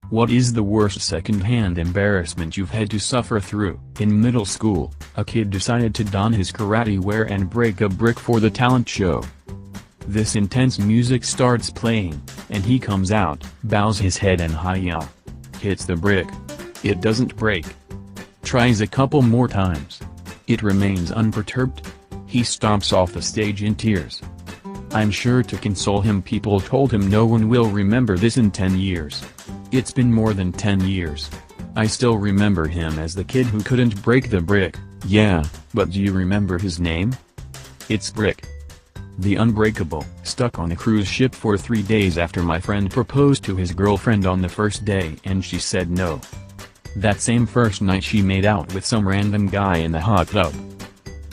What is the worst second-hand embarrassment you've had to suffer through? In middle school, a kid decided to don his karate wear and break a brick for the talent show. This intense music starts playing, and he comes out, bows his head and hi-ya. Hits the brick. It doesn't break. Tries a couple more times. It remains unperturbed. He stomps off the stage in tears. I'm sure to console him people told him no one will remember this in 10 years. It's been more than 10 years. I still remember him as the kid who couldn't break the brick. Yeah, but do you remember his name? It's Brick. The Unbreakable. Stuck on a cruise ship for 3 days after my friend proposed to his girlfriend on the first day and she said no. That same first night she made out with some random guy in the hot tub.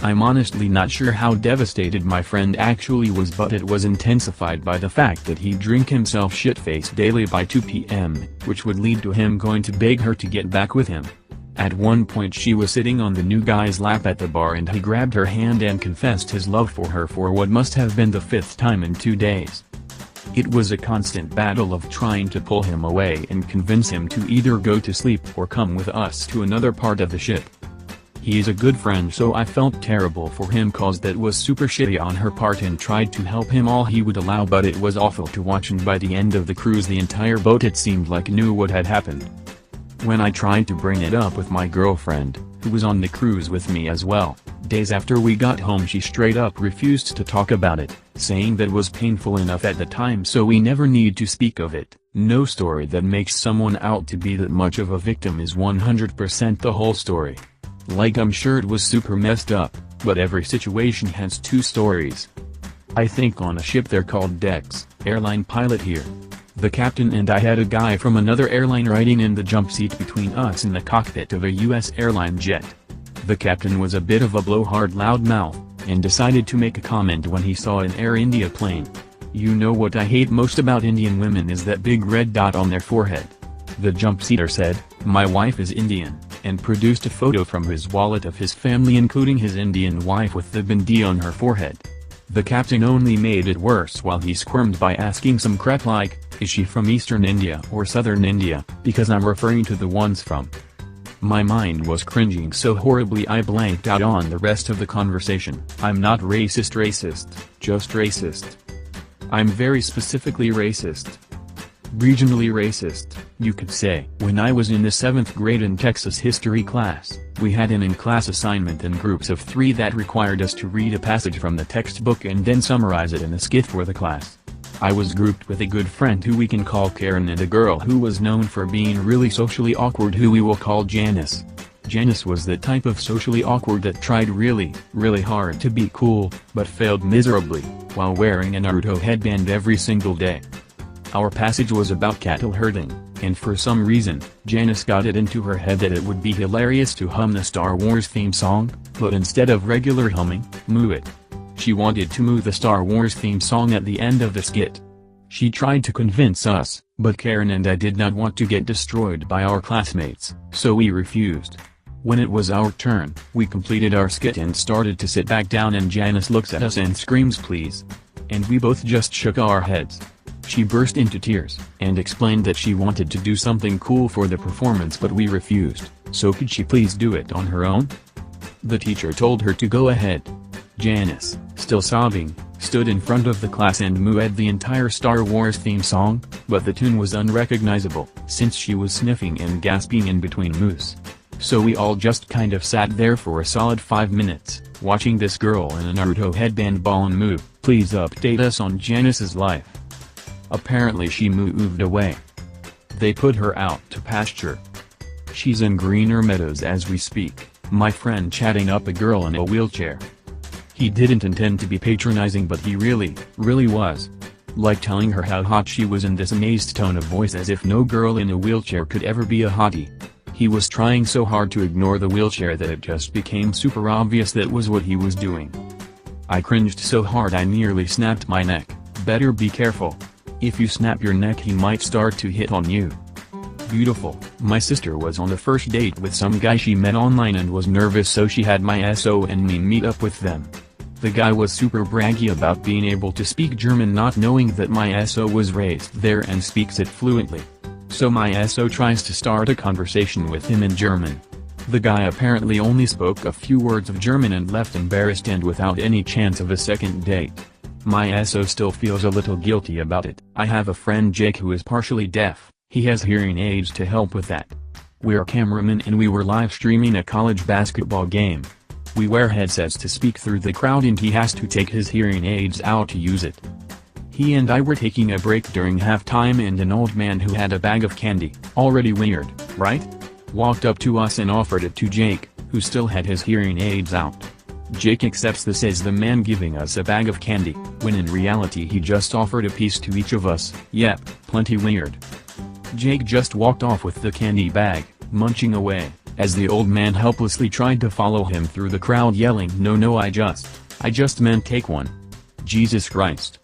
I'm honestly not sure how devastated my friend actually was, but it was intensified by the fact that he'd drink himself shit-faced daily by 2 p.m., which would lead to him going to beg her to get back with him. At one point she was sitting on the new guy's lap at the bar and he grabbed her hand and confessed his love for her for what must have been the 5th time in 2 days. It was a constant battle of trying to pull him away and convince him to either go to sleep or come with us to another part of the ship. He's a good friend, so I felt terrible for him cause that was super shitty on her part and tried to help him all he would allow, but it was awful to watch, and by the end of the cruise the entire boat it seemed like knew what had happened. When I tried to bring it up with my girlfriend, who was on the cruise with me as well, days after we got home she straight up refused to talk about it, saying that was painful enough at the time so we never need to speak of it. No story that makes someone out to be that much of a victim is 100% the whole story. Like, I'm sure it was super messed up, but every situation has 2 stories. I think on a ship they're called decks. Airline pilot here. The captain and I had a guy from another airline riding in the jump seat between us in the cockpit of a US airline jet. The captain was a bit of a blowhard loudmouth, and decided to make a comment when he saw an Air India plane. You know what I hate most about Indian women is that big red dot on their forehead. The jump seater said, "My wife is Indian," and produced a photo from his wallet of his family including his Indian wife with the bindi on her forehead. The captain only made it worse while he squirmed by asking some crap like, "Is she from Eastern India or Southern India, because I'm referring to the ones from." My mind was cringing so horribly I blanked out on the rest of the conversation. I'm not racist, just racist. I'm very specifically racist. Regionally racist, you could say. When I was in the 7th grade in Texas history class, we had an in-class assignment in groups of 3 that required us to read a passage from the textbook and then summarize it in a skit for the class. I was grouped with a good friend who we can call Karen and a girl who was known for being really socially awkward who we will call Janice. Janice was the type of socially awkward that tried really hard to be cool, but failed miserably, while wearing a Naruto headband every single day. Our passage was about cattle herding, and for some reason, Janice got it into her head that it would be hilarious to hum the Star Wars theme song, but instead of regular humming, moo it. She wanted to moo the Star Wars theme song at the end of the skit. She tried to convince us, but Karen and I did not want to get destroyed by our classmates, so we refused. When it was our turn, we completed our skit and started to sit back down and Janice looks at us and screams please. And we both just shook our heads. She burst into tears, and explained that she wanted to do something cool for the performance but we refused, so could she please do it on her own? The teacher told her to go ahead. Janice, still sobbing, stood in front of the class and mooed the entire Star Wars theme song, but the tune was unrecognizable, since she was sniffing and gasping in between moos. So we all just kind of sat there for a solid 5 minutes, watching this girl in a Naruto headband bawl and moo. Please update us on Janice's life. Apparently she moved away. They put her out to pasture. She's in greener meadows as we speak, my friend chatting up a girl in a wheelchair. He didn't intend to be patronizing but he really was. Like telling her how hot she was in this amazed tone of voice as if no girl in a wheelchair could ever be a hottie. He was trying so hard to ignore the wheelchair that it just became super obvious that was what he was doing. I cringed so hard I nearly snapped my neck. Better be careful. If you snap your neck he might start to hit on you. Beautiful. My sister was on a first date with some guy she met online and was nervous so she had my SO and me meet up with them. The guy was super braggy about being able to speak German not knowing that my SO was raised there and speaks it fluently. So my SO tries to start a conversation with him in German. The guy apparently only spoke a few words of German and left embarrassed and without any chance of a second date. My SO still feels a little guilty about it. I have a friend Jake who is partially deaf. He has hearing aids to help with that. We're cameramen and we were live streaming a college basketball game. We wear headsets to speak through the crowd and he has to take his hearing aids out to use it. He and I were taking a break during halftime and an old man who had a bag of candy, already weird, right? Walked up to us and offered it to Jake, who still had his hearing aids out. Jake accepts this as the man giving us a bag of candy, when in reality he just offered a piece to each of us. Yep, plenty weird. Jake just walked off with the candy bag, munching away, as the old man helplessly tried to follow him through the crowd yelling, "No, I just meant take one." Jesus Christ.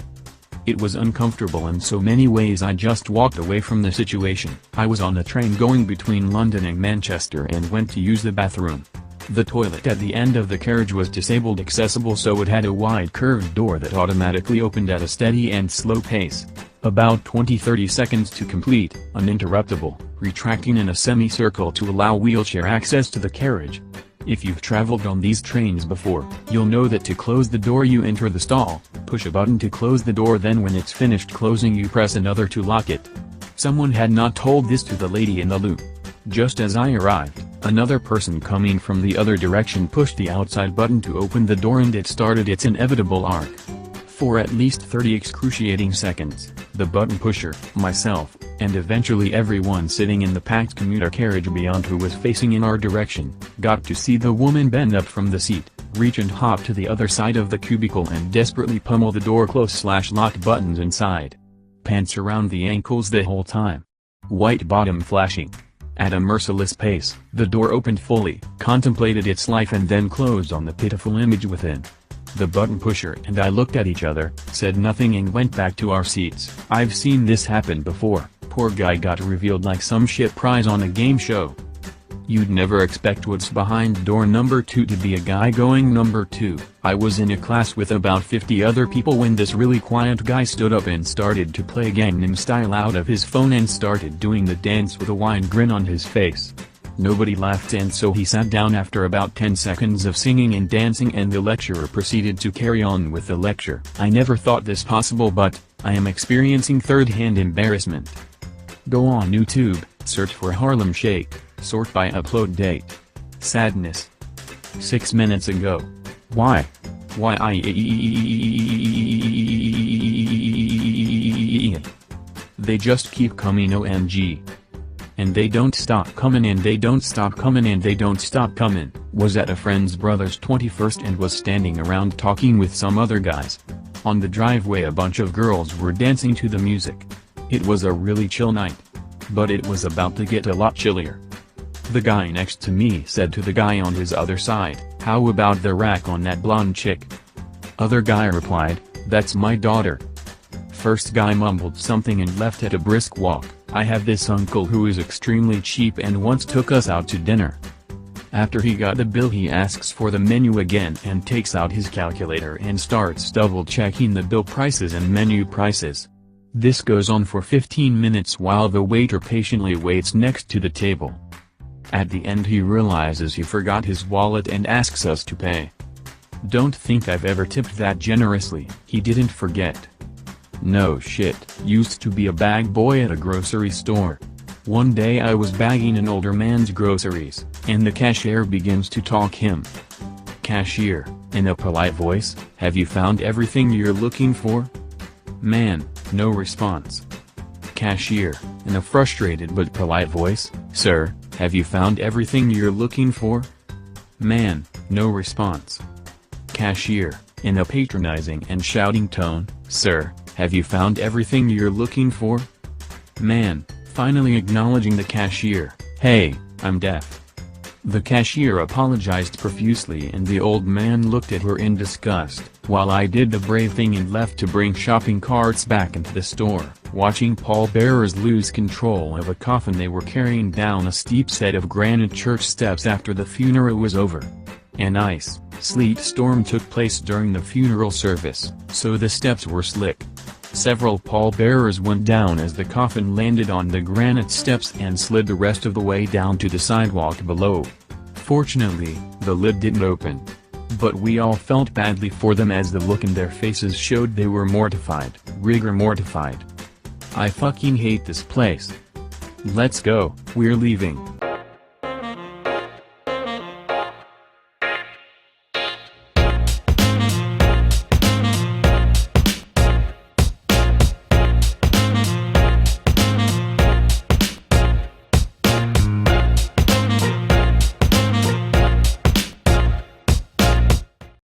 It was uncomfortable in so many ways. I just walked away from the situation. I was on a train going between London and Manchester and went to use the bathroom. The toilet at the end of the carriage was disabled accessible, so it had a wide curved door that automatically opened at a steady and slow pace. About 20-30 seconds to complete, uninterruptible, retracting in a semicircle to allow wheelchair access to the carriage. If you've traveled on these trains before, you'll know that to close the door you enter the stall, push a button to close the door, then when it's finished closing you press another to lock it. Someone had not told this to the lady in the loop. Just as I arrived, another person coming from the other direction pushed the outside button to open the door and it started its inevitable arc. For at least 30 excruciating seconds, the button pusher, myself, and eventually everyone sitting in the packed commuter carriage beyond who was facing in our direction, got to see the woman bend up from the seat, reach and hop to the other side of the cubicle and desperately pummel the door close/lock buttons inside. Pants around the ankles the whole time. White bottom flashing. At a merciless pace, the door opened fully, contemplated its life and then closed on the pitiful image within. The button pusher and I looked at each other, said nothing and went back to our seats. I've seen this happen before. Poor guy got revealed like some shit prize on a game show. You'd never expect what's behind door number 2 to be a guy going number 2. I was in a class with about 50 other people when this really quiet guy stood up and started to play Gangnam Style out of his phone and started doing the dance with a wide grin on his face. Nobody laughed and so he sat down after about 10 seconds of singing and dancing and the lecturer proceeded to carry on with the lecture. I never thought this possible, but I am experiencing third-hand embarrassment. Go on YouTube, search for Harlem Shake, sort by upload date. Sadness. 6 minutes ago. Why? They just keep coming, OMG. And they don't stop coming and they don't stop coming and they don't stop coming. Was at a friend's brother's 21st and was standing around talking with some other guys. On the driveway a bunch of girls were dancing to the music. It was a really chill night. But it was about to get a lot chillier. The guy next to me said to the guy on his other side, "How about the rack on that blonde chick?" Other guy replied, "That's my daughter." First guy mumbled something and left at a brisk walk. I have this uncle who is extremely cheap and once took us out to dinner. After he got the bill he asks for the menu again and takes out his calculator and starts double-checking the bill prices and menu prices. This goes on for 15 minutes while the waiter patiently waits next to the table. At the end he realizes he forgot his wallet and asks us to pay. Don't think I've ever tipped that generously. He didn't forget. No shit. Used to be a bag boy at a grocery store. One day I was bagging an older man's groceries, and the cashier begins to talk him. Cashier, in a polite voice, "Have you found everything you're looking for?" Man, no response. Cashier, in a frustrated but polite voice, "Sir, have you found everything you're looking for?" Man, no response. Cashier, in a patronizing and shouting tone, "Sir, have you found everything you're looking for?" Man, finally acknowledging the cashier, "Hey, I'm deaf." The cashier apologized profusely and the old man looked at her in disgust, while I did the brave thing and left to bring shopping carts back into the store, watching pallbearers lose control of a coffin they were carrying down a steep set of granite church steps after the funeral was over. An ice, sleet storm took place during the funeral service, so the steps were slick. Several pallbearers went down as the coffin landed on the granite steps and slid the rest of the way down to the sidewalk below. Fortunately, the lid didn't open. But we all felt badly for them as the look in their faces showed they were mortified. Rigor mortified. I fucking hate this place. Let's go, we're leaving.